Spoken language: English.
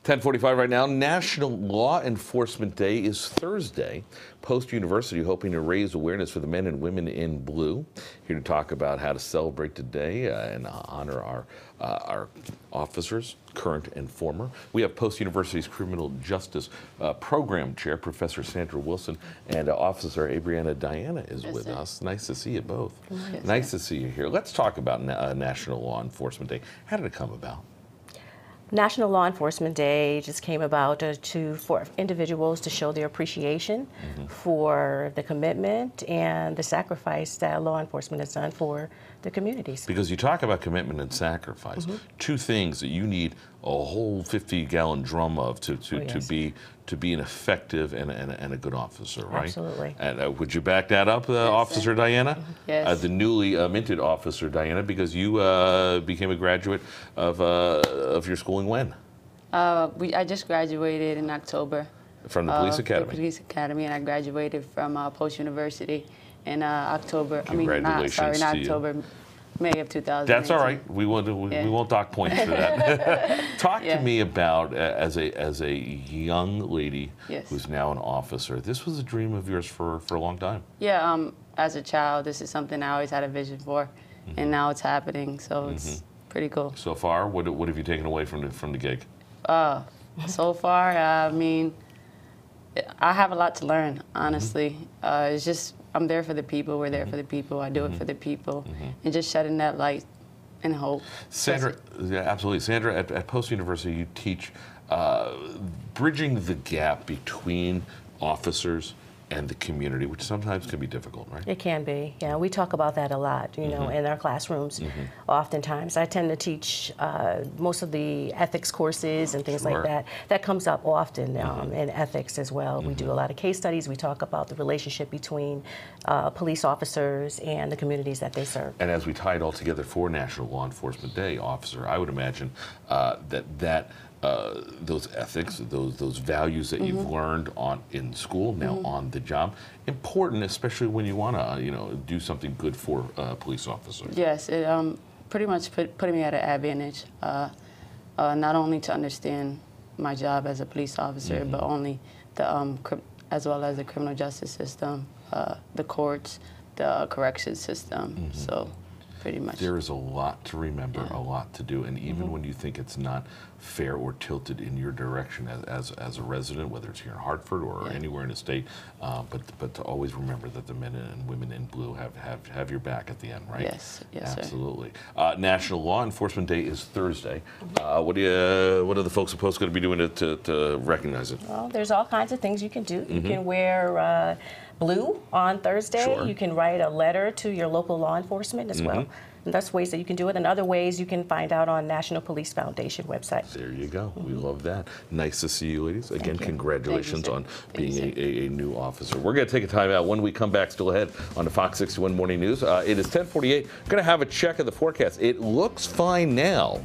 10:45 right now. National Law Enforcement Day is Thursday. Post University hoping to raise awareness for the men and women in blue. Here to talk about how to celebrate today and honor our officers, current and former. We have Post University's Criminal Justice Program Chair, Professor Sandra Wilson, and Officer Abriana Diana is with us. Nice to see you both. Nice to see you here. Let's talk about National Law Enforcement Day. How did it come about? National Law Enforcement Day just came about for individuals to show their appreciation for the commitment and the sacrifice that law enforcement has done for the communities. Because you talk about commitment and sacrifice, two things that you need a whole 50-gallon drum of to be an effective and a good officer, right? Absolutely. And would you back that up, Officer Diana? Yes. The newly minted Officer Diana, because you became a graduate of your schooling when? I just graduated in October. From the Police Academy? The Police Academy, and I graduated from Post University in October. Congratulations not to October, you. May of 2000. That's all right. We won't dock points for that. Talk to me about as a young lady who's now an officer. This was a dream of yours for a long time. Yeah. As a child, this is something I always had a vision for, and now it's happening. So it's pretty cool. So far, what have you taken away from the gig? So far, I mean, I have a lot to learn. Honestly, it's just. I'm there for the people. We're there for the people. I do it for the people, and just shedding that light and hope. Sandra, yeah, absolutely. Sandra, at Post University, you teach bridging the gap between officers and the community, which sometimes can be difficult, right? It can be, yeah. We talk about that a lot, you know, in our classrooms. Oftentimes, I tend to teach most of the ethics courses and things like that. That comes up often in ethics as well. We do a lot of case studies. We talk about the relationship between police officers and the communities that they serve. And as we tie it all together for National Law Enforcement Day, Officer, I would imagine those ethics, those values that you've learned in school, now on the job, important, especially when you want to, do something good for police officers. Yes, it pretty much put me at an advantage, not only to understand my job as a police officer, but only as well as the criminal justice system, the courts, the correction system. So. Pretty much. There is a lot to remember, a lot to do, and even when you think it's not fair or tilted in your direction as a resident, whether it's here in Hartford or anywhere in the state, but to always remember that the men and women in blue have your back at the end, right? Yes, yes, absolutely. National Law Enforcement Day is Thursday. What are the folks at Post going to be doing to recognize it? Well, there's all kinds of things you can do. You can wear blue on Thursday. You can write a letter to your local law enforcement as well. And that's ways that you can do it. And other ways you can find out on National Police Foundation website. There you go. We love that. Nice to see you, ladies. Again, congratulations on being a new officer. We're going to take a time out. When we come back, still ahead on the Fox 61 Morning News. It is 10:48. We're going to have a check of the forecast. It looks fine now.